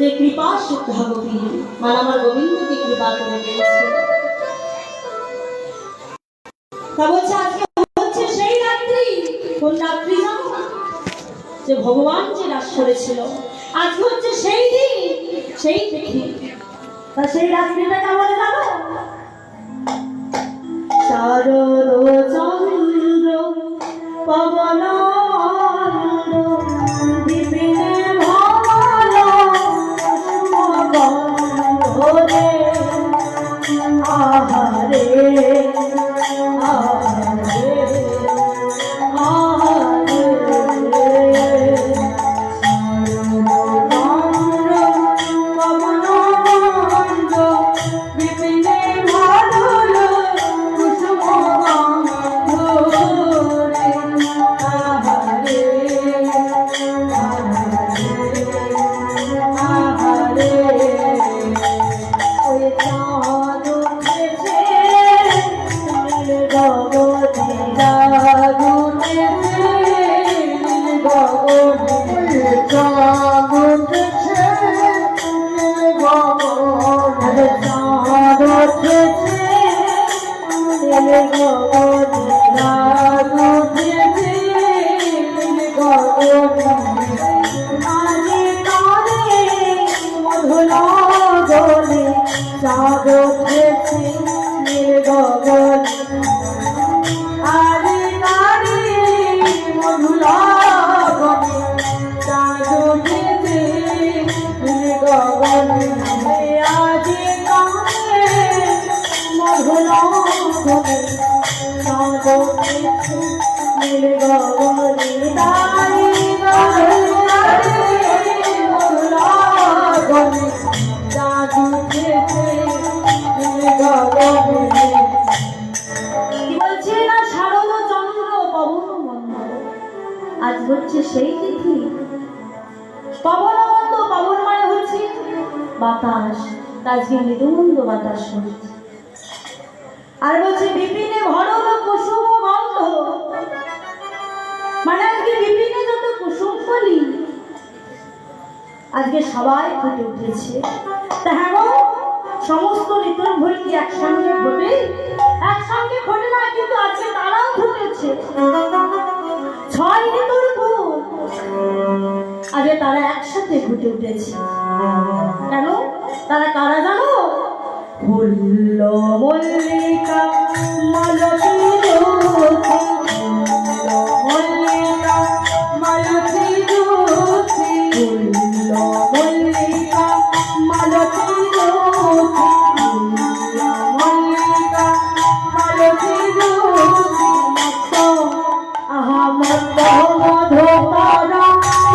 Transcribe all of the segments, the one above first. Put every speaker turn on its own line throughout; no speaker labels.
যে কৃপা সিদ্ধাবতী মানে আমার গোবিন্দকে কৃপা করে দিয়েছে। তা বলছে আজকে হচ্ছে সেই রাত্রি। কোন রাত্রি জানো? যে ভগবান যে রাস করেছিল আজকে হচ্ছে সেই দিন, সেই তিথি। তা সেই রাত্রিটা কেমন জানো? শারদ চন্দ্র পবন বিপিনে ভবন ভরে আহারে আহারে আজ হচ্ছে সেই তিথি। পবনবন্ধ, পবন মানে হচ্ছে বাতাস, আজকে মৃদুমন্দ বাতাস হচ্ছে। আর বলছে বিপিনে ভরল কুসুম গন্ধ, মানে আজকে বিপিনে যত কুসুম ফলি আজকে সবাই ফুটে উঠেছে। তা হ্যাঁ গো, সমস্ত ঋতুর ভুল কি একসঙ্গে ঘটে? একসঙ্গে ঘটে না, কিন্তু আজকে তারাও ফুটেছে। 6 ঋতুর ফুল আজকে তারা একসাথে ফুটে উঠেছে। কেন? তারা কারা জানো? ফুল মল্লিকা মালতী জ্যোতি, মল্লিকা মালতী জ্যোতি, ফুল মল্লিকা মালতী জ্যোতি, মল্লিকা মালতী জ্যোতি, মত আহা মত মধুকর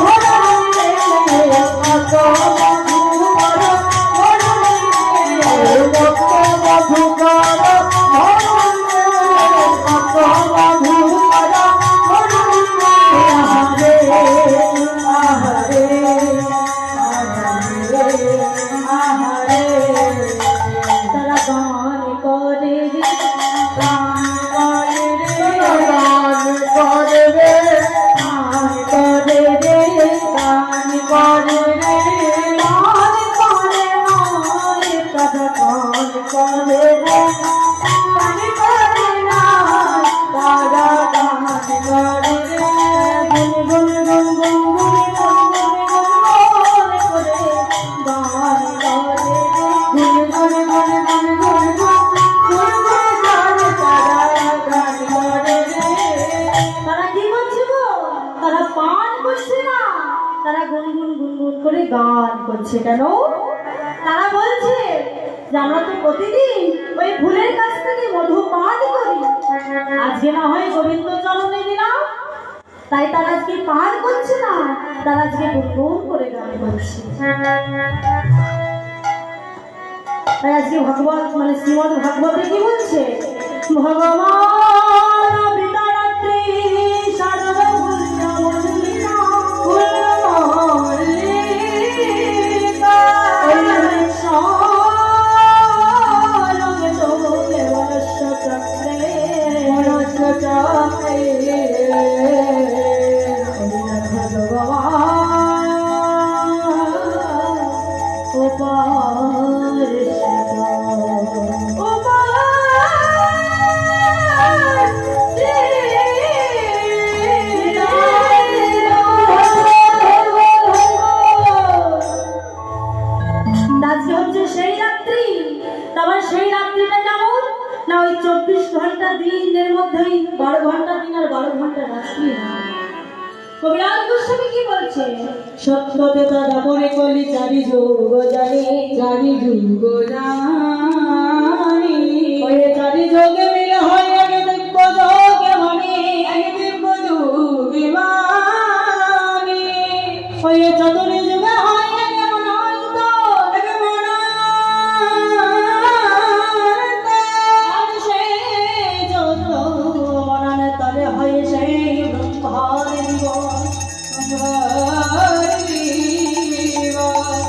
ধরণী মত মধুকর ধরণী মত মধুকর ধরণী মত মধুকর ধরণী আহারে আহারে আহারে আহারে। তারা গান করে রে, গান করে রে, গান করে রে, গান করে রে, গান করে রে, গান করে নয় তারা গান করে রে, গান করে না তারা গান করে রে। গুন গুন গুন গুন গুন গুন গুন করে গান করে রে, গুন গুন গুন গুন গুন গুন গুন তারা গান করে রে। তারা কি করছে গো? তারা পান করছে না, তারা গুনগুন গুনগুন করে গান করছে। কেন? তারা বলছে যে আমরা তো প্রতিদিন ওই ফুলের কাছ থেকে মধু পান করি, আজকে না হয় গোবিন্দ চরণে দিলাম, তাই তারা আজকে পান করছে না, তারা আজকে গুনগুন করে গান করছে। তাই আজকে ভগবত মানে শ্রীমদ ভাগবতে কি বলছে? ভগবান বিতারাত্রি শারদ মল্লিকা মল্লিকা চক্রে ভগবান কবিরাজ গোস্বামী কি বলছে? সত্যতে তারা মনে কলি চারি যোগ জানি, চারি যোগ জানি, ওই চারি যোগে মিলে হয় এক দিব্য যোগে মানি, এক দিব্য যোগে মানি, ওই চতুর্থ যুগে হয় এক মনন্ত, এক মনন্ত, আর সেই যত মনন তলে হয় সেই ব্রহ্মার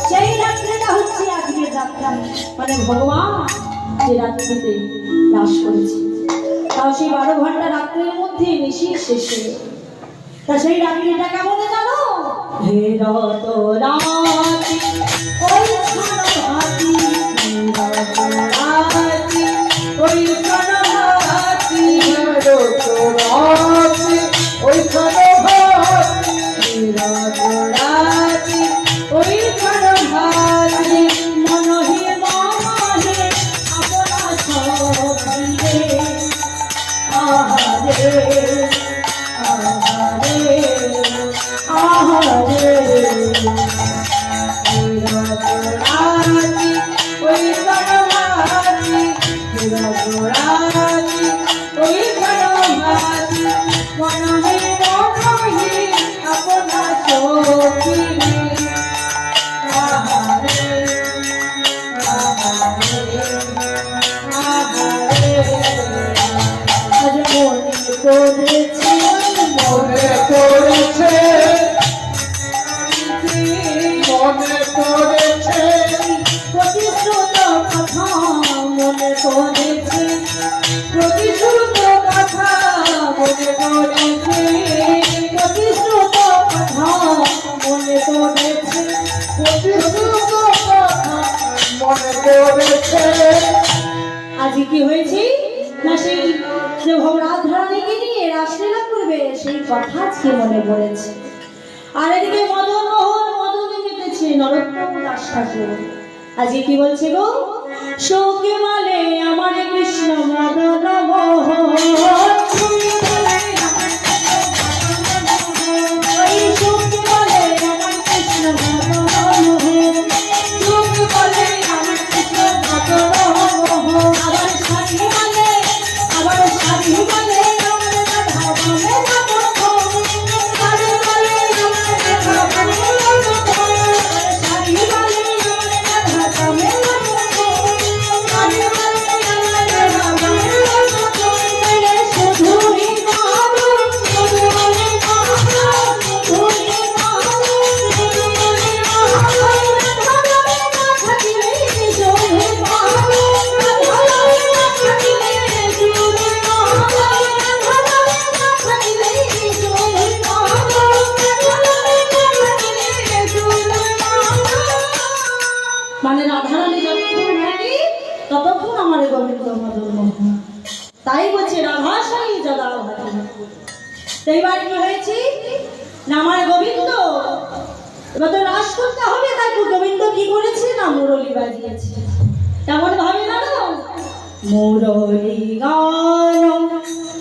সেই রাত্রিটা হচ্ছে আজকের যাত্রা, মানে ভগবান যে রাত্রিতে বাস করেছে, তাও সেই 12 ঘন্টা রাত্রির মধ্যে নিশি শেষে। তা সেই রাত্রিটা কেমন জানো? হে রত রাতি ওই ছাড়াতি, রাতি ওই ছাড়াতি, রত রাতি ওই ছাড়াতি, রত রাতি ওই ছাড়াতি, মনহি মনহি আপনা সবে আহারে আহারে আহারে, রত রাতি ওই ছাড়াতি, রত রাতি ওই ছাড়াতি, মনহি মনহি আপনা সবে আহারে আহারে আহারে। আজ মনে পড়েছে, মনে পড়েছে, মনে পড়েছে প্রতিশ্রুত কথা, মনে পড়েছে প্রতিশ্রুত কথা, মনে পড়েছে প্রতিশ্রুত কথা, মনে পড়েছে প্রতিশ্রুত কথা, মনে পড়েছে। আজ কি হয়েছে না, সেই যে ভগরাজ ধরণীকে নিয়ে রাসলীলা করবে সেই কথা আজকে মনে পড়েছে। আর এদিকে মদন মোহন মদনে মেতেছে নরোত্তম দাস ঠাকুর। আজকে কি বলছে গো? শোকে মালে আমার কৃষ্ণ মদন মোহন, ওই শোকে মালে আমার কৃষ্ণ মদন মোহন, শোকে মালে আমার কৃষ্ণ মদন মোহন, আবার সাথী মালে, আবার সাথী মালে আমার রাধা বলে রাধা মোহন, সাথী মালে আমার রাধা বলে রাধা মোহন, সাথী মালে আমার রাধা বলে রাধা মোহন, সাথী মালে আমার রাধা বলে রাধা মোহন, শুধুই মাধু শুধুই মাধু শুধুই মাধু শুধুই মাধু, রাধা বলে না থাকিলে শুধুই মাধু, রাধা বলে না থাকিলে শুধুই মাধু, রাধা বলে না থাকিলে শুধুই মাধু, রাধা বলে না থাকিলে শুধুই মাধু। মানে রাধারানী যতক্ষণ থাকি ততক্ষণ আমার গোবিন্দ মদন মোহন, তাই বলছে রাধাশাহী যদা ভাতি। এইবার কি হয়েছে না, আমার গোবিন্দ এবার তো রাস করতে হবে, তাই গোবিন্দ কি করেছে না মুরলী বাজিয়েছে। তেমন ভাবে জানো, মুরলী গান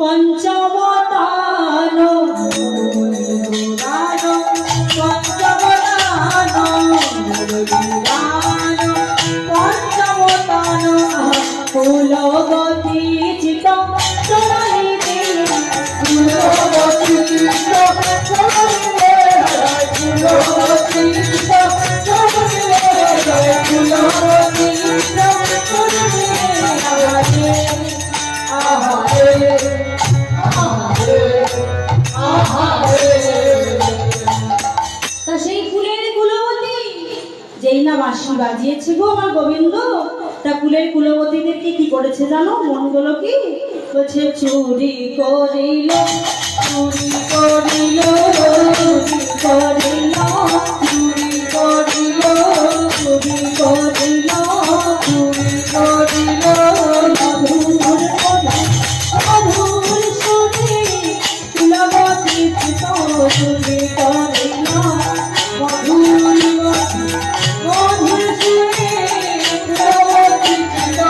পঞ্চমতান, মুরলী গান পঞ্চমতান, মুরলী গান পঞ্চমতান, কুলবতী চিত চলাইতে, কুলবতী চিত চলাইতে, কুলবতী চিত চলাইতে, কুলবতী চিত চলাইতে, আহারে আহারে আহারে। তা সেই ফুলের কুলবতী যেই না বাঁশি বাজিয়েছে গো আমার গোবিন্দ, তা কুলের কুলবতীদেরকে কি করেছে জানো? মনগুলো কি বলছে? চুরি করিল চুরি করিল চুরি করিল চুরি করিল চুরি করিল চুরি করিল, মধুর মধুর সুরে কুলবতী চিত চুরি করিল, মধুর মধুর সুরে কুলবতী চিত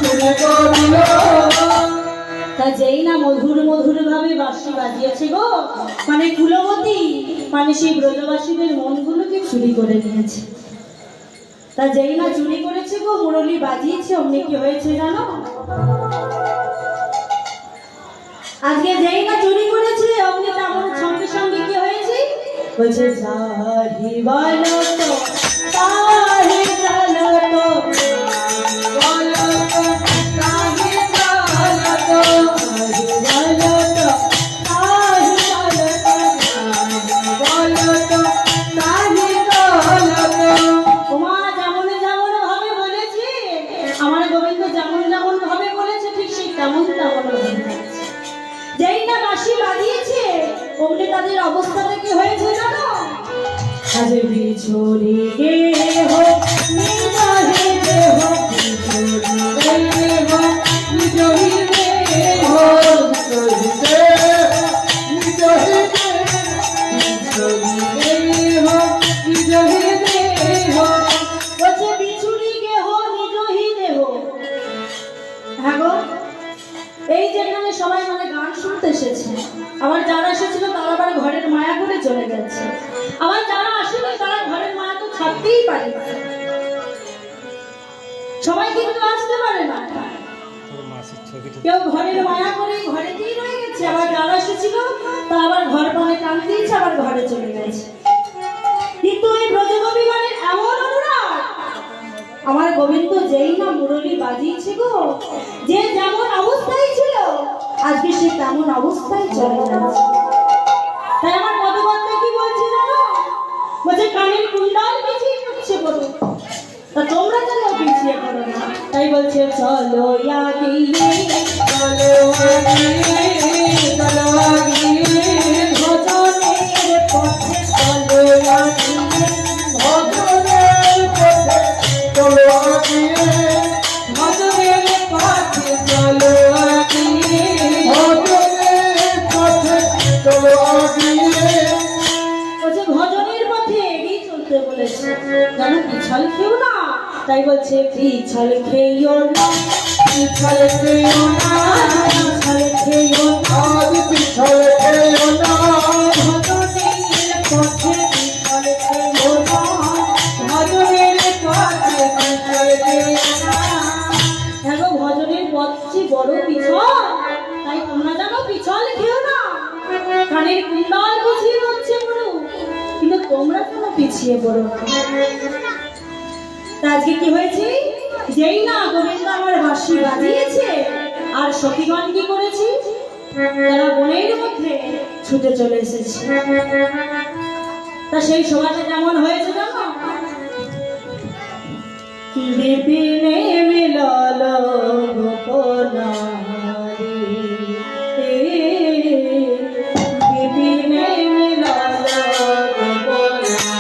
চুরি করিল। তা যেই না মধুর মধুর ভাবে বাঁশি বাজিয়েছে গো, মানে কুলবতী, মানে সেই ব্রজবাসীদের মনগুলোকে চুরি করে নিয়েছে। তা যেই না চুরি করেছে গো, মুরলী বাজিয়েছে, অমনি কি হয়েছে জানো? আজকে যেই না চুরি করেছে অমনি তেমন সঙ্গে সঙ্গে কি হয়েছে? বলছে যাহি বলো তো তাহি চলো তো, বলো তো তাহি চলো তো, বলো তো তাহি চলো তো, বলো তো তাহি চলো তো। ওমা যেমন যেমন ভাবে বলেছে, আমার গোবিন্দ যেমন যেমন ভাবে বলেছে ঠিক সেই তেমন তেমন হয়েছে। যেই না বাঁশি বাজিয়েছে অমনি তাদের অবস্থাটা কি হয়েছে জানো? আজ বিছড়ি গে হো নিজাহি দেহ, বিছড়ি গে হো নিজাহি দেহ, বিছড়ি গে নিজাহি দেহ, নিজাহি দেহ, বলছে বিছড়ি গে হো নিজাহি দেহ। হ্যাঁ গো, এই যেখানে সবাই মানে গান শুনতে এসেছে, আবার যারা এসেছিল তারা আবার ঘরের মায়া করে চলে গেছে, আবার যারা আসেনি তারা ঘরের মায়া তো ছাড়তেই পারে না, সবাই কিন্তু আসতে পারে না। কেউ ঘরের মায়া করে ঘরেতেই রয়ে গেছে, আবার যারা এসেছিল তারা আবার ঘর পানে টান দিয়েছে, আবার ঘরে চলে গেছে। কিন্তু এই ব্রজগোপীগণের এমন অনুরাগ, আমার গোবিন্দ যেই না মুরলী বাজিয়েছে গো, যে যেমন অবস্থায় ছিল আজকে সে তেমন অবস্থায় চলে যাচ্ছে। তাই আমার পদবন্ধে কি বলছে জানো? বলছে কানের কুণ্ডল পিছিয়ে করছে বলো, তা তোমরা যেন পিছিয়ে করো না। তাই বলছে চলো আগিয়ে, চলো আগিয়ে, চলো আগিয়ে, ভজনের পথে চলো আগিয়ে, ভজনের পথে চলো আগিয়ে, ভজনের পথে চলো আগিয়ে, ভজনের পথে চলো আগিয়ে। বলছে ভজনের পথে এগিয়ে চলতে বলেছে, জানো পিছল খেও না। তাই বলছে পিছল খেও না, পিছল খেও না, পিছল খেও না, পিছল খেও না, ভজনের পথে পিছল খেও না, ভজনের পথে পিছল খেও না। দেখো ভজনের পথটি বড় পিছল, তাই তোমরা জানো পিছল খেও না। কানের কুণ্ডল পিছিয়ে হচ্ছে বড়, কিন্তু তোমরা কেন পিছিয়ে পড়ো? আজকে কি হয়েছে? যেই না গোবিন্দ আমার বাঁশি বাজিয়েছে আর সখীগণ কি করেছি, তারা বনের মধ্যে ছুটে চলে এসেছে। তা সেই সময়টা কেমন হয়েছে জানো? বিপিনে মিলল গোপনারি, বিপিনে মিলল গোপনারি,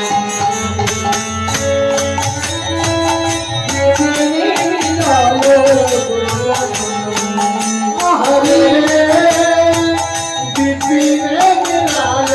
বিপিনে মিলল গোপনারি, বিপিনে মিলল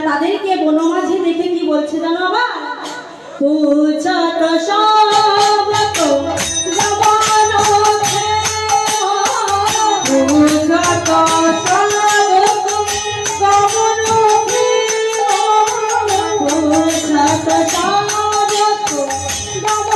তাদেরকে বনমাঝি দেখে কি বলছে জানো আবার? পূজত সবত জবান ওঠে, পূজত সবত জবান ওঠে, পূজত সবত জবান ওঠে, পূজত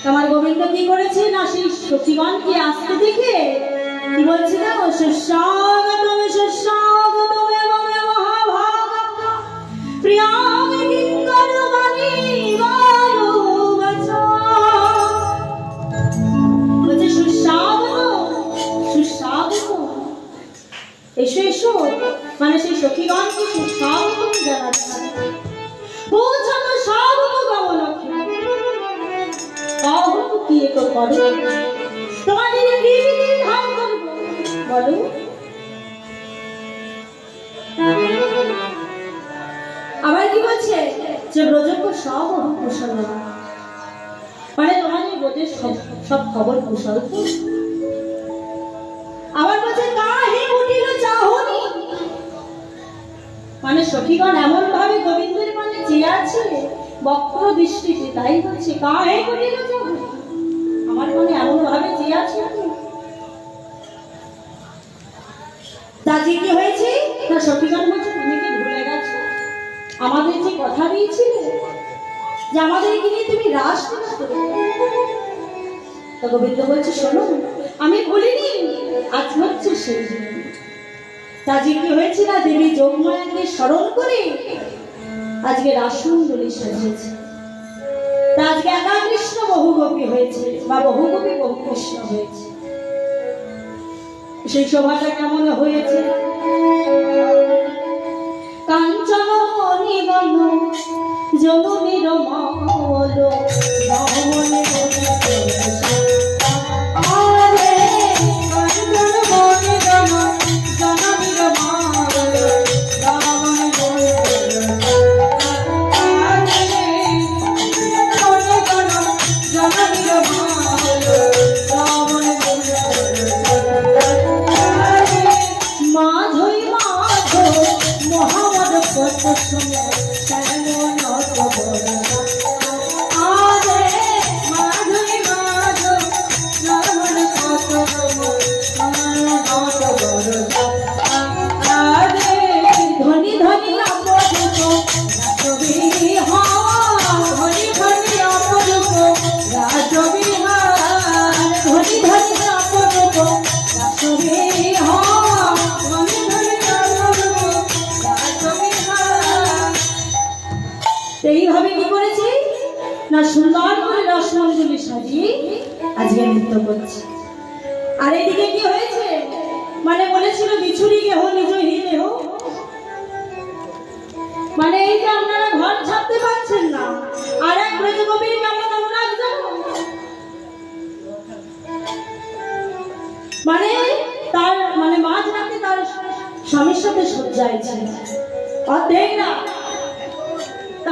তোমার গোবিন্দ কি করেছে না সেই সখীগণকে আসতে দেখে কি বলছে না, সুস্বাগতম সুস্বাগতম এবং মহাভাগ প্রিয়াং কিঙ্করবাণী বায়ু বচা, বলছে সুস্বাগত সুস্বাগত, এসো এসো, মানে সেই সখীগণকে সুস্বাগতম জানাচ্ছে। পৌঁছানো স্বাগত গমনক্ষে কি তো করো, তোমাদের কি বিধি ধাম করবো বলো? আবার কি বলছে যে ব্রজক সব কুশল, মানে তোমাদের ব্রজের সব খবর কুশল। আবার বলছে কাহে উঠিল চাহনি, মানে সখীগণ এমন ভাবে গোবিন্দের মানে চেয়ে আছে বক্র দৃষ্টিতে, তাই বলছে কাহে উঠিল চাহনি, আমার মনে এমন ভাবে চেয়ে আছে। তাজি কি হয়েছে না, সখীগণ বলছে তুমি কি ভুলে গেছো আমাদের যে কথা দিয়েছিলে যে আমাদেরকে নিয়ে তুমি রাস করবে? তো গোবিন্দ বলছে শোনো, আমি ভুলিনি, আজ হচ্ছে সেই দিন। তাজি কি হয়েছে না, দেবী যোগমায়াকে স্মরণ করে আজকে রাসমণ্ডলী সাজিয়েছে। আজকে একা কৃষ্ণ বহু গোপী হয়েছে বা বহু গোপী বহু কৃষ্ণ হয়েছে। সেই শোভাটা কেমন হয়েছে? কাঞ্চন নিগম জননীর মল রমণে এইভাবে কি করেছে না, সুন্দর করে রসমঞ্জলি সাজিয়ে আজকে নৃত্য করছে। আর এদিকে কি হয়েছে, মানে বলেছিল বিছুরি গেহ নিজ হিলেহ, মানে এই যে আপনারা ঘর ছাড়তে পারছেন না, আর এক ব্রজগোপীর কেমন অনুরাগ জানো, মানে তার মানে মাঝ রাতে তার স্বামীর সাথে শয্যায় ছিল, অর্ধেক না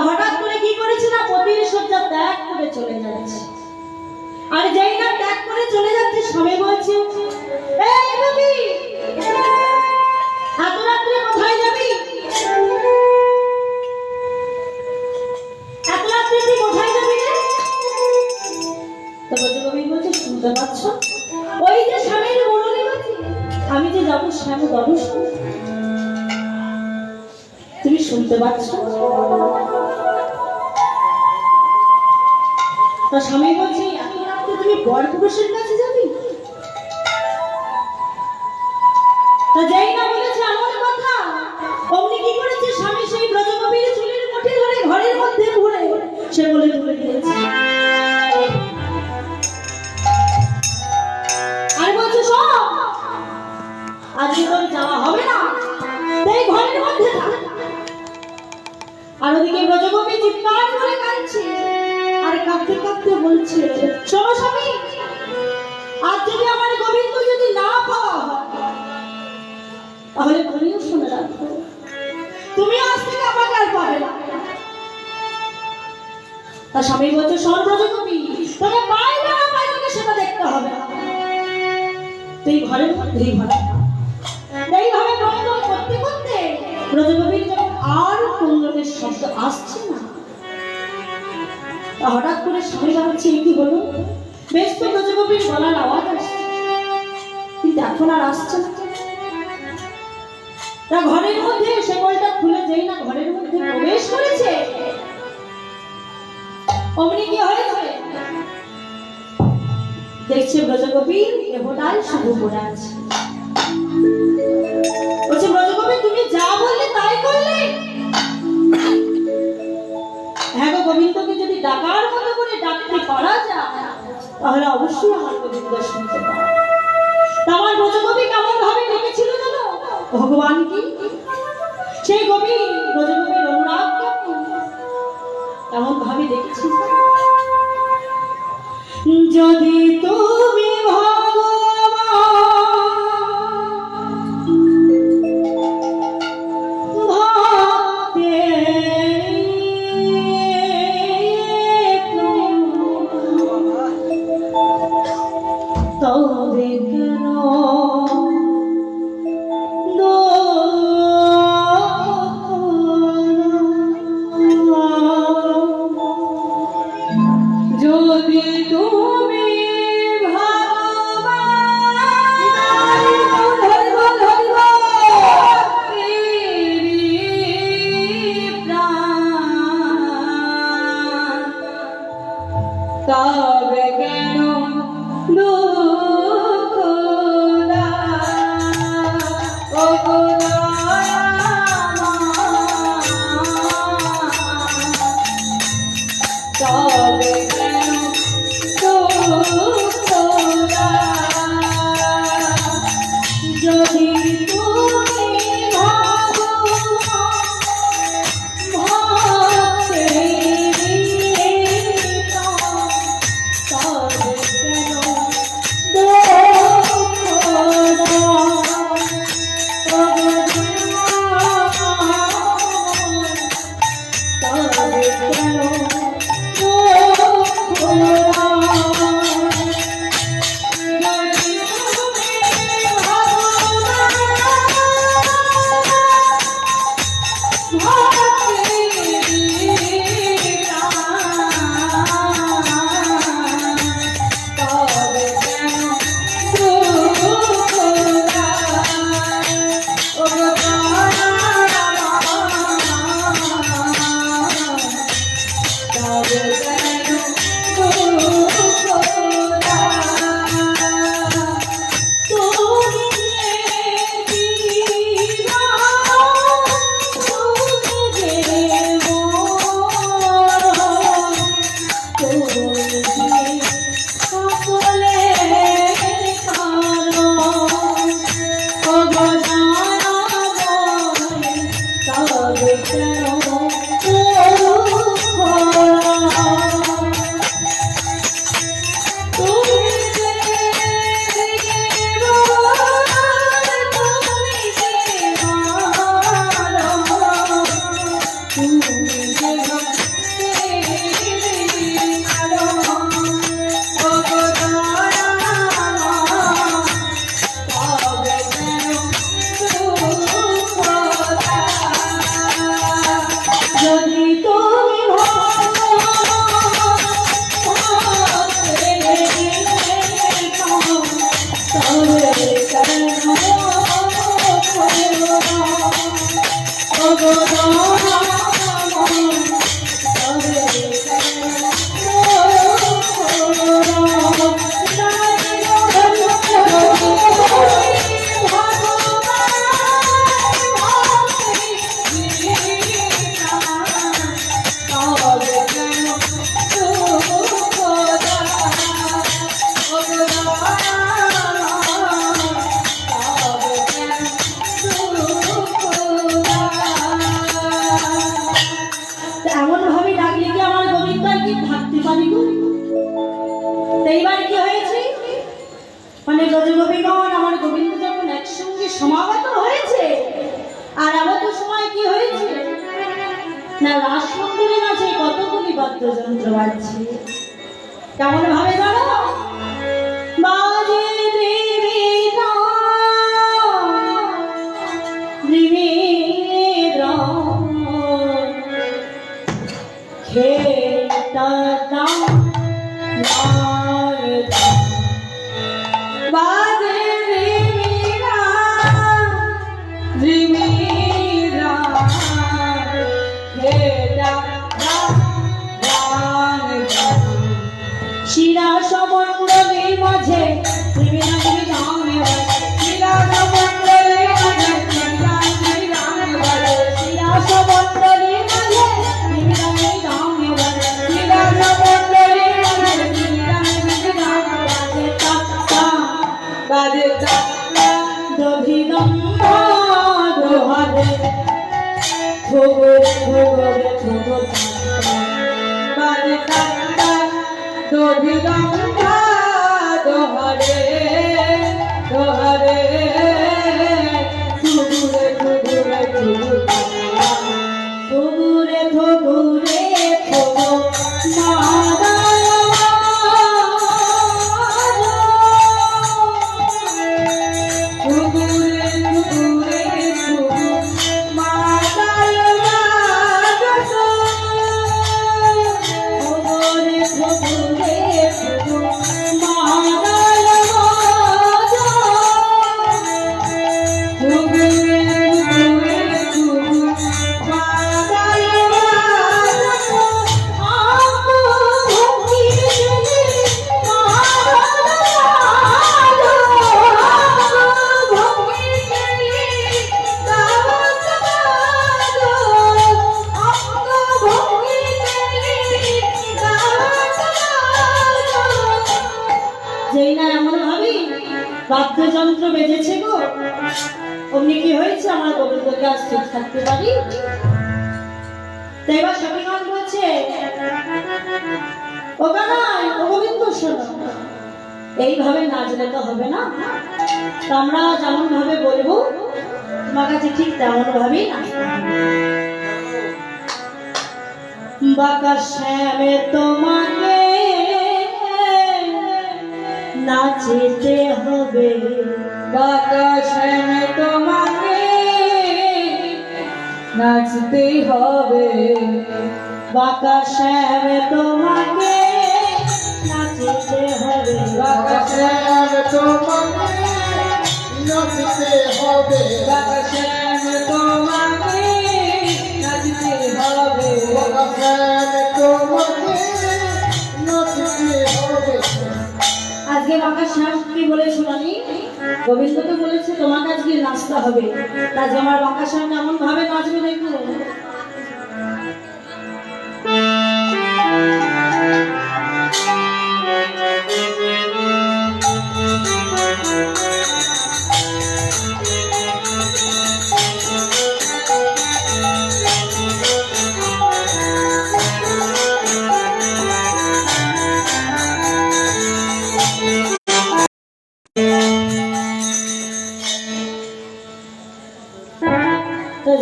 হঠাৎ করে কি করেছে না, পতির শয্যা ত্যাগ করে চলে যাচ্ছে। আর যেই না ত্যাগ করে চলে যাচ্ছে, স্বামী বলছে এই গোপী এত রাত্রে কোথায় যাবি, এত রাত্রে তুই কোথায় যাবি রে? তো ব্রজগোপী বলছে শুনতে পাচ্ছ, ওই যে স্বামীর মুরলী বাজে, আমি যে যাবো শ্যাম দরস। তুমি শুনতে পাচ্ছ? তা স্বামী বলছি এত রাত্রে তুমি বর পুরুষের কাছে যাবি? তা যাই না বলেছে আমার কথা, অমনি কি করেছে স্বামী সেই ব্রজকবির চুলের মুঠি ধরে ঘরের মধ্যে ঘুরে সে বলে তুলে দিয়েছে। আর বলছে সব আজকে তোর যাওয়া হবে না, তাই ঘরের মধ্যে থাক। আর ওদিকে ব্রজকবি চিৎকার করে কাঁদছে আর কাঁদতে কাঁদতে বলছে, শোনো স্বামী, আজ যদি আমার গোবিন্দ যদি না পাওয়া হয় তাহলে তুমিও শুনে রাখো, তুমি আজ থেকে আমাকে আর পাবে না। তার স্বামী বলছে, শোন ব্রজকবি, তোকে পাই না পাই তোকে সেটা দেখতে হবে না, তুই ঘরের মধ্যেই ভালো। এইভাবে রন্ধন করতে করতে ব্রজকবির যখন আর কুণ্ডলের শব্দ আসছে না, হঠাৎ করে স্বামী ভাবছে কি হলো, বেশ তো ব্রজকবির গলার আওয়াজ আসছে, কিন্তু এখন আর আসছে না। তা ঘরের মধ্যে সে বলটা খুলে যেই না ঘরের মধ্যে প্রবেশ করেছে, অমনি কি হয়েছে, দেখছে ব্রজকবির দেহটাই শুধু পড়ে আছে। বলছে, ব্রজকবি তুমি যা বললে তাই করলে? হ্যাঁ গো, গোবিন্দকে যদি ডাকার মতো করে ডাকতে পারা যায় তাহলে অবশ্যই আমার গোবিন্দ শুনতে পারে। আমার ব্রজকবি কেমন ভাবে ডেকেছিল জানো ভগবান কি? সেই কবি ব্রজকবির অনুরাগ কেমন ভাবে ডেকেছিল, যদি তুমি না রাসমণ্ডলী নাচে কতগুলি বাদ্যযন্ত্র বাজছে। কেমন ভাবে জানো? বাজে শিরা সমণ্ডলীর মাঝে শিরা সমণ্ডলীর মাঝে শিরা সমণ্ডলীর মাঝে বাজে দধিগম্বা দোহারে বাজে দধিগম্বা দোহারে দোহারে থুগুরে থুগুরে থুগুরে থুগুরে থুগু বাদ্যযন্ত্র বেজেছে গো, অমনি কি হয়েছে আমার গোবিন্দকে আজ ঠিক থাকতে পারি। তাই এবার সখীগণ বলছে, ও কানাই ও গোবিন্দ শোনো, এইভাবে নাচলে তো হবে না, আমরা যেমন ভাবে বলবো তোমার কাছে ঠিক তেমন ভাবেই নাচতে হবে। বাঁকা শ্যামে তোমাকে নাচতে হবে, বাঁকা শ্যামে তোমাকে নাচতে হবে, বাঁকা শ্যামে তোমাকে নাচতে হবে,
বাঁকা শ্যামে তোমাকে নাচতে হবে,
বাঁকা শ্যামে তোমাকে নাচতে হবে,
বাঁকা শ্যামে তোমাকে নাচতে হবে।
আজকে বাঁকা শ্যাম কি বলে শোনানি? গোবিন্দ তো বলেছে তোমাকে আজকে নাচতে হবে, আজকে আমার বাঁকা শ্যাম এমন ভাবে নাচবে দেখো।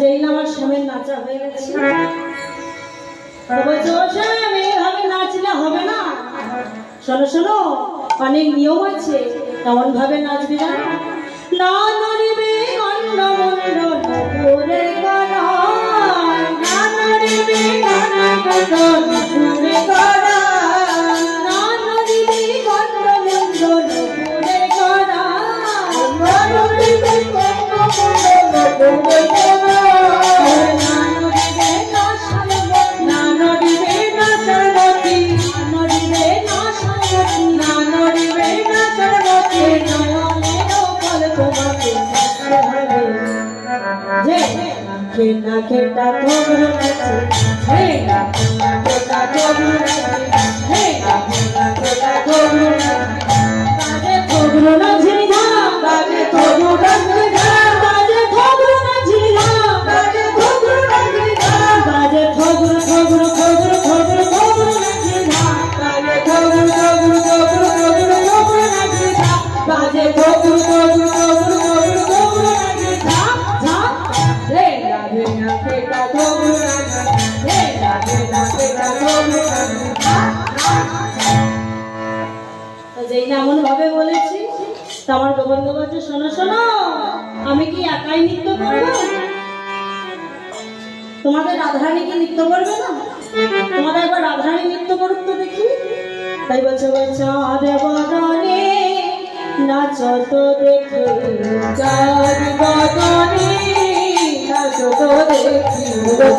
যেই না আমার স্বামীর নাচা হয়ে গেছে, এইভাবে নাচলে হবে না। শোনো শোনো, অনেক নিয়ম আছে, কেমন ভাবে নাচবে জানো? না নড়িবে গন্ডমন্ড নপুরে গড়ায়, না নড়িবে গণগণ নপুরে গড়ায়, না নড়িবে গন্ডমন্ড নপুরে গড়ায়, না নড়িবে গন্ডমন্ড নপুরে গড়ায়। খেটা খেটা ঘুঘরু নাচে, হে না খেটা ঘুঘরু নাচে, হে না খেটা ঘুঘরু নাচে, বাজে ঘুঘরু নাচে ধাম, বাজে ঘুঘরু নাচে ধাম, বাজে ঘুঘরু নাচে ধাম, বাজে ঘুঘরু নাচে ধাম, বাজে ঘুঘরু ঘুঘরু ঘুঘরু ঘুঘরু ঘুঘরু নাচে ধাম, বাজে ঘুঘরু ঘুঘরু ঘুঘরু ঘুঘরু ঘুঘরু নাচে ধাম, বাজে ঘুঘরু ঘুঘরু ঘুঘরু ঘুঘরু ঘুঘরু নাচে ধাম ধাম। হে না খেটা ঘুঘরু নাচে, হে শোনো শোনো, আমি কি একাই নৃত্য করবো? তোমাদের রাধারানী কি নৃত্য করবে না? তোমাদের একবার রাধারানী নৃত্য করুক তো দেখি। তাই বলছে চাঁদ বদনে নাচো তো দেখি, চাঁদ বদনে নাচো তো দেখি,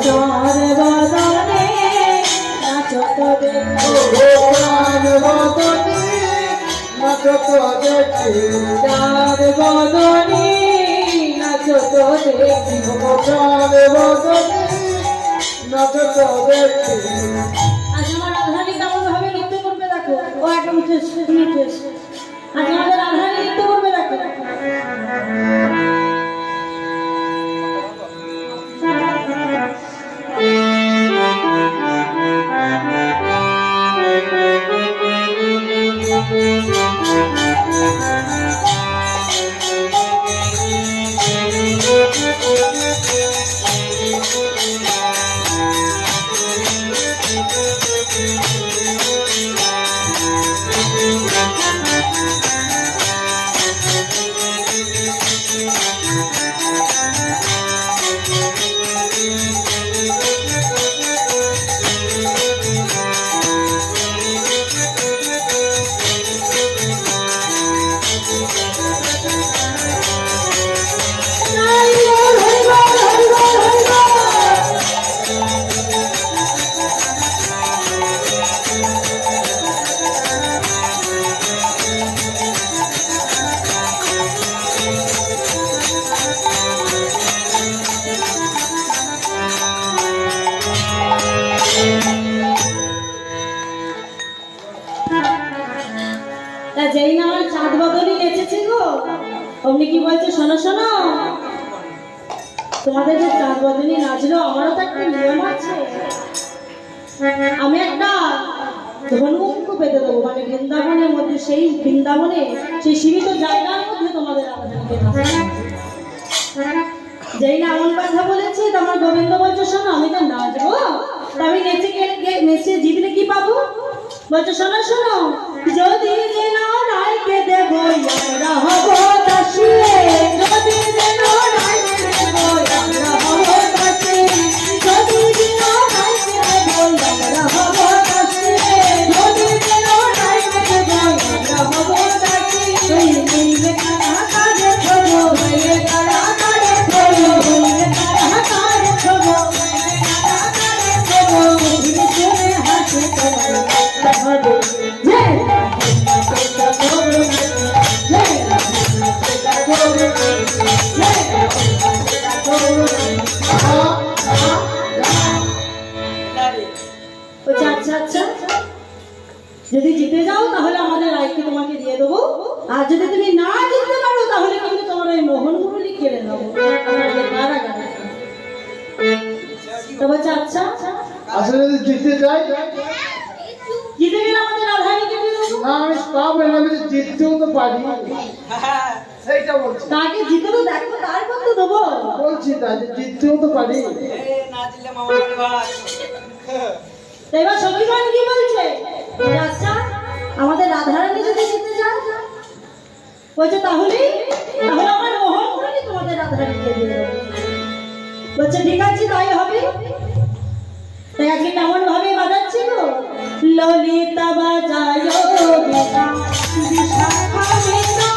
চাঁদ বদনে নাচো তো দেখি,
চাঁদ বদনে নাচো তো দেখি,
চাঁদ বদনে নাচো তো দেখি,
চাঁদ বদনে নাচো তো দেখি।
আজ আমার রাধারানী কেমন ভাবে নৃত্য করবে দেখো। ও একটা উঠে এসছে, তুমি উঠে এসছে। আজ আমাদের রাধারানী নৃত্য করবে দেখো। তা যেই না আমার চাঁদ বদলই নেচেছে গো, অমনি কি বলছে শোনো শোনো, তোমাদের যে চাঁদ বদলই নাচলো, আমারও তো একটা নিয়ম আছে। আমি একটা ধনুক পেতে দেবো, মানে বৃন্দাবনের মধ্যে, সেই বৃন্দাবনে সেই সীমিত জায়গার মধ্যে তোমাদের রাধারানীকে নাচাবো। যেই না এমন কথা বলেছে, তো আমার গোবিন্দ বলছে শোনো, আমি তো নাচবো, তা আমি নেচে জিতলে কি পাবো? বলছে শোনো শোনো, যদি যেন রায়কে দেবো আমরা হব দাসী, যদি যেন রায়কে দেবো আমরা হব দাসী, যদি যেন রায়কে দেবো আমরা হব দাসী, যদি যেন রায়কে দেবো আমরা হব দাসী। হইলে কারা কারে খবো, হইলে কারা কারে খবো, হইলে কারা কারে খবো, হইলে কারা কারে খবো, হইলে শুনে হাসি তোমার হবে। আচ্ছা আচ্ছা, যদি জিতে যাও তাহলে আমাদের রায়কে তোমাকে দিয়ে দেবো, আর যদি তুমি না জিততে পারো তাহলে কিন্তু তোমার ওই মোহন মুরলি কেড়ে নেবো। তো বলছে আচ্ছা,
আসলে যদি জিততে যাই,
জিতে গেলে আমাদের রাধারানীকে দিয়ে দেবো।
না আমি তা বললাম, আমি তো জিততেও তো পারি, সেইটা বলছি।
তাকে জিতে তো দেখো, তারপর তো দেবো।
বলছি তা যে জিততেও তো পারি।
তো এবার সবিমান কি বলছে? আচ্ছা, আমাদের রাধারানী যদি জিতে যায়, বলছে তাহলে আমার মোহন মুরলি তোমাদের রাধারানীকে দিয়ে দেবো। বলছে ঠিক আছে, তাই হবে। তাই আজকে কেমন ভাবে বাজাচ্ছি গো, ললিতা বাজায় বিনা বিশাখা বিনা,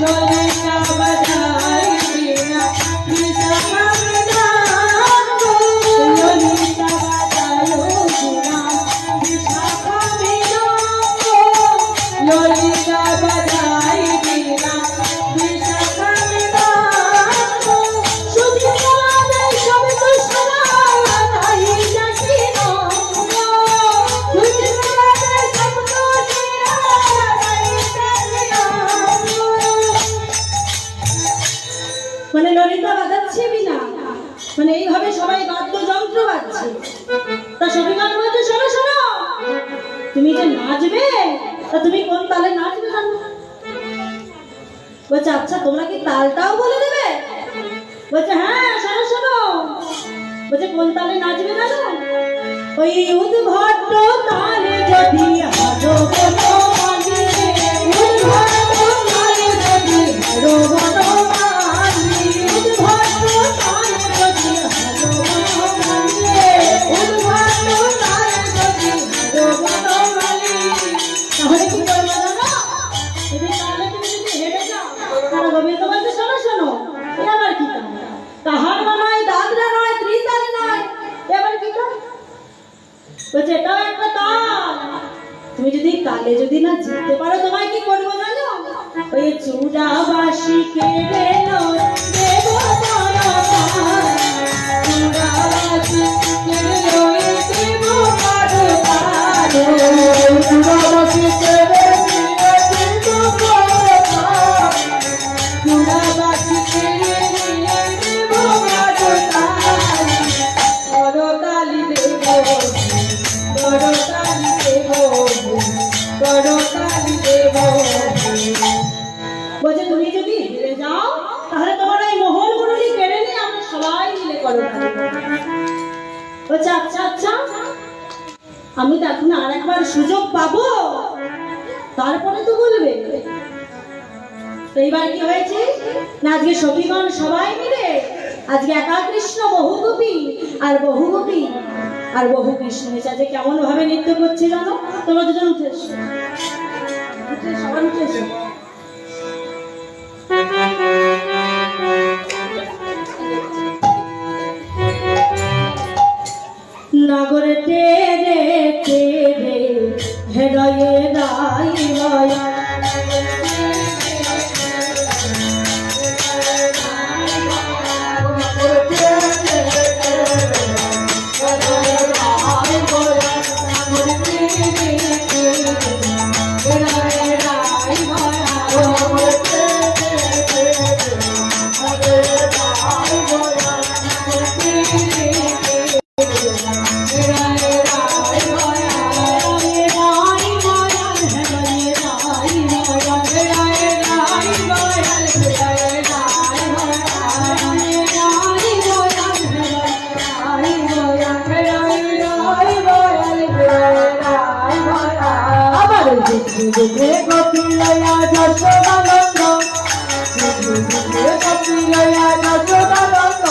ললিতা বাজায় বিনা বিশাখা বিনা, ললিতা বাজায় বিনা বিশাখা বিনা, ললিতা বাজায় বিনা বিশাখা বিনা, শুধু আমাদের সবে তো সারা তাই জানি না, শুধু আমাদের সব তো সারা তাই জানি না। মানে ললিতা বাজাচ্ছে বিনা, মানে এইভাবে সবাই বাদ্যযন্ত্র বাজছে। তা সবিমান বলছে শোনো শোনো, তুমি যে নাচবে, তা তুমি কোন তালে নাচবে জানো? বলছে আচ্ছা, তোমরা কি তালটাও বলে দেবে? বলছে হ্যাঁ, শোনো শোনো, বলছে কোন তালে নাচবে জানো? ওই উদ্ভট তালে যদি হাজো বলো মাঝে, উদ্ভট তালে তুমি যদি কালে যদি না জিততে পারো তোমায় কি করবো জানো? ওই চূড়া বাসি কেড়ে লয় দেব পরপার, চূড়া বাসি কেড়ে লয় দেব পরপার,
চূড়া বাসি কেড়ে নিয়ে দেব পরপার,
চূড়া বাসি কেড়ে নিয়ে দেব পরপার, করতালি দেব করতালি দেব করতালি দেব। বলছে তুমি যদি হেরে যাও তাহলে তোমার এই মোহনগুলি কেড়ে নিয়ে আমরা সবাই মিলে করতালি দেব। বলছে আচ্ছা আচ্ছা, আমি তো এখন আর একবার সুযোগ পাবো, তারপরে তো বলবে। এইবার কি হয়েছে না, আজকে সখীগণ সবাই মিলে আজকে একা কৃষ্ণ বহু গোপী আর বহু গোপী আর বহু কৃষ্ণ এসে আজকে কেমন ভাবে নৃত্য করছে জানো? তোমরা দুজন উঠে এসো, উঠে সবাই উঠে এসো। নাগরে তেরে তেরে হৃদয়ে রাই রাই,
দুঃখে গতি লয়া যশোদানন্দ, দুঃখে গতি লয়া যশোদানন্দ,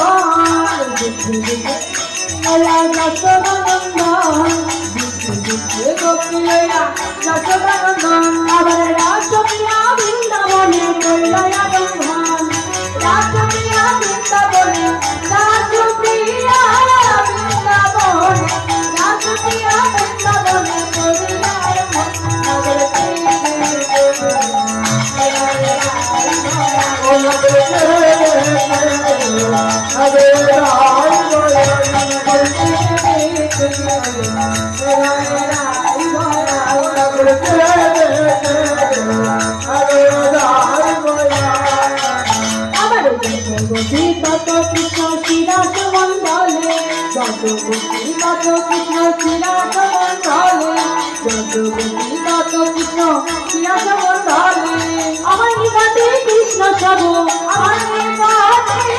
লয়া যশোদানন্দ, দুঃখে গতি লয়া যশোদানন্দ। আবার রাজপ্রিয়া বৃন্দাবনে কইলয়া বন্ধন, রাজপ্রিয়া বৃন্দাবনে, রাজপ্রিয়া বৃন্দাবনে, রাজপ্রিয়া বৃন্দাবনে কইলয়া কৃষ্ণ শ্রীরাস মন্ডলে, কৃষ্ণ শ্রীরাস মন্ডলে, কৃষ্ণ শ্রীরাস মন্ডলে। আমার নিকটে কৃষ্ণ সব, আমার নিকটে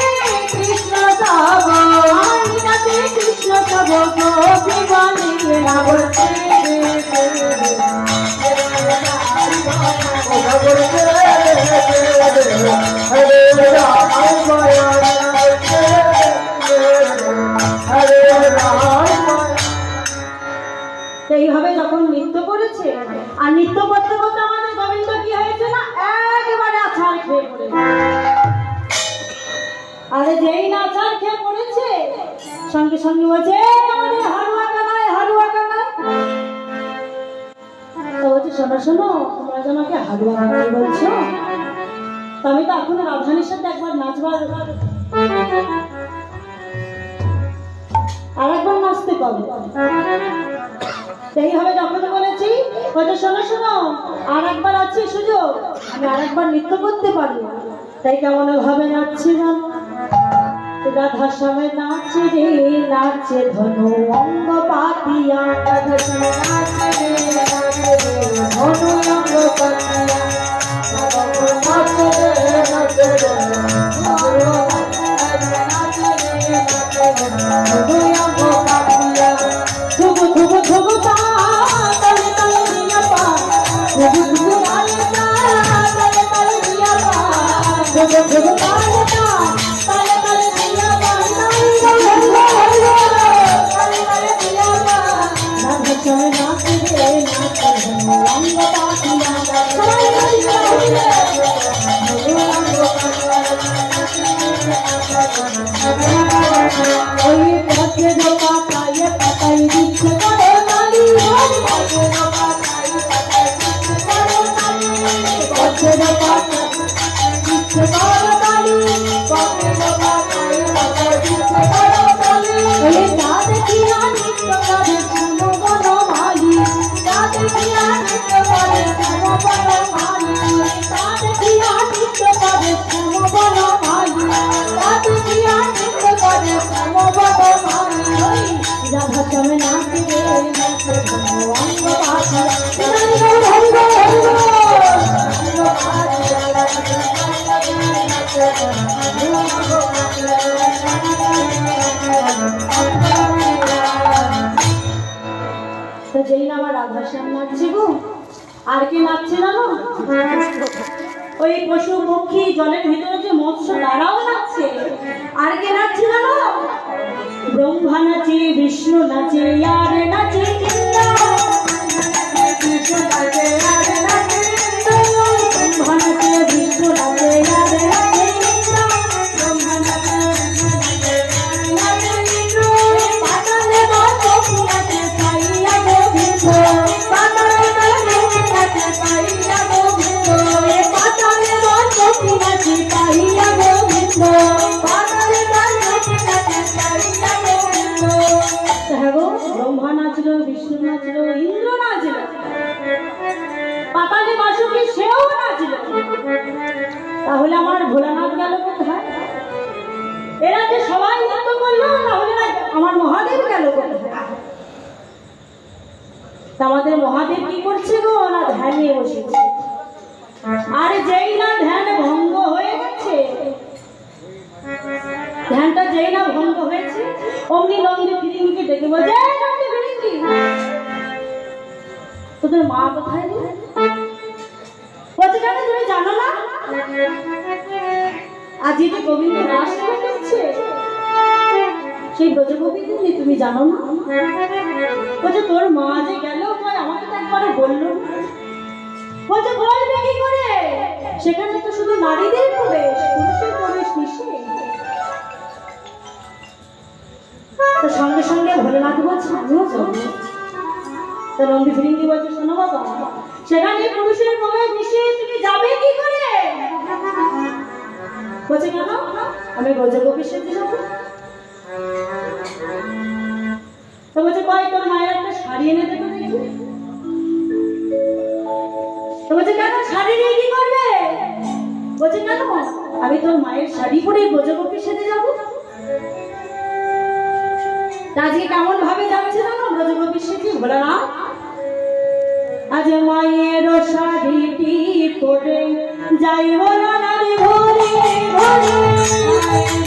কৃষ্ণ সব, আমার নিকটে কৃষ্ণ সব গোপী বলিয়ে রাবতে এইভাবে যখন নৃত্য করেছে, আর নৃত্য করতে করতে আমাদের গোবিন্দ কি হয়েছে না একেবারে আছাড় খেয়ে পড়েছে। আরে যেই না আছাড় খেয়ে পড়েছে সঙ্গে সঙ্গে বলছে আমাদের হারুয়া কানায়, হারুয়া কানায়। তো বলছে শোনো শোনো, তোমরা যে আমাকে হারুয়া কানায় বলছো, তো আমি তো এখন রাধানির সাথে একবার নাচবার আর একবার নাচতে পারবো। এইভাবে যখন বলেছি বলছে শোনো শোনো, আর একবার আছে সুযোগ, আমি আর একবার নৃত্য করতে পারবো। তাই কেমন ভাবে নাচছি জানো? রাধার সময় নাচে রে নাচে ধনু অঙ্গ পাতিয়া, রাধার সময় নাচে রে নাচে ধনু অঙ্গ পাতিয়া, নাচে রে নাচে ধনু অঙ্গ পাতিয়া, ধুবু ধুবু ধুবু তা তালে তালে দিয়া পা, ধুবু ধুবু তালে তা তালে তালে দিয়া পা, ধুবু ধুবু তালে তা তালে তালে দিয়া পা, তালে তালে দিয়া পা। রাধার সময় নাচে রে নাচে ধনু অঙ্গ পাতিয়া, সবাই মিলে ধনু অঙ্গ পাতিয়া। ওই পথে পাতায় পাতায় দিচ্ছে করে তালি, ওই পথে পাতায়
করতালি কবে বাবা তাই বাবা দিচ্ছে করতালি ওই রাত কিয়া নিত্য করে সমবন মালি রাত কিয়া নিত্য করে সমবন মালি রাত কিয়া নিত্য করে সমবন মালি রাত কিয়া নিত্য করে সমবন মালি ওই রাধা চমে নাচে নাচে অঙ্গ পাখি হরি বল হরি বল তো যেই না আমার রাধার শ্যাম নাচছে গো, আর কি নাচছে জানো? ওই পশু পক্ষী জলের ভিতরে যে মৎস্য তারাও নাচছে। আর কে নাচছে জানো? ব্রহ্মা নাচে, বিষ্ণু নাচে, আর নাচে ইন্দ্র। বিষ্ণু নাচে, আর নাচে ইন্দ্র। ব্রহ্মা নাচে, বিষ্ণু নাচে, আর নাচে ইন্দ্র। ব্রহ্মা নাচে, বিষ্ণু নাচে, আর নাচে ইন্দ্র। পাতালে বাসকি নাচে, পাইয়া গোবিন্দ। পাতালে বাসকি নাচে, পাইয়া গোবিন্দ। পাতালে বাসকি নাচে, পাইয়া গোবিন্দ। পাতালে বাসকি নাচে, পাইয়া গোবিন্দ। হ্যাঁ গো, ব্রহ্মা নাচলো, বিষ্ণু নাচলো, ইন্দ্র নাচলো, পাতালে বাসুকি সেও নাচলো। তাহলে আমার ভোলানাথ গেল কোথায়? এরা যে সবাই নৃত্য করলো, তাহলে আমার মহাদেব গেল কোথায়? তা আমাদের মহাদেব কি করছে গো? না ধ্যানে বসেছে। আর যেই না ধ্যান ভঙ্গ হয়ে গেছে, ধ্যানটা যেই না ভঙ্গ হয়েছে, অমনি নন্দী ফিরিঙ্গিকে ডেকে বলছে, এই নন্দী ফিরিঙ্গি, তোদের মা কোথায় রে? বলছে কেন তুমি জানো না আজ যে গোবিন্দ রাস করছে, সেই ব্রজ গোবিন্দ তুমি জানো না? বলছে তোর মা যে গেল, কই আমাকে তো একবারও বললো না। বলছে বলবে কি করে, সেখানে তো শুধু নারীদের প্রবেশ, পুরুষের প্রবেশ নিষেধ। তো সঙ্গে সঙ্গে ভোলেনাথ বলছে আমিও যাবো। তো নন্দী ফিরিঙ্গি বলছে শোনো বাবা, সেখানে পুরুষের প্রবেশ নিষেধ, তুমি যাবে কি করে? বলছে কেন, আমি ব্রজগোপীর সাথে যাবো। তো বলছে কয় তোর মায়ের একটা শাড়ি এনে দেবে দেখি। তো বলছে কেন, শাড়ি নিয়ে কি করবে? বলছে কেন, আমি তোর মায়ের শাড়ি পরে ব্রজগোপীর সাথে যাবো। আজকে কেমন ভাবে যাচ্ছে জানো ব্রজগোপীর সাথে ভোলানাথ? আজ মায়ের শাড়িটি পরে যাই ভোলানাথ ঘরে ঘরে।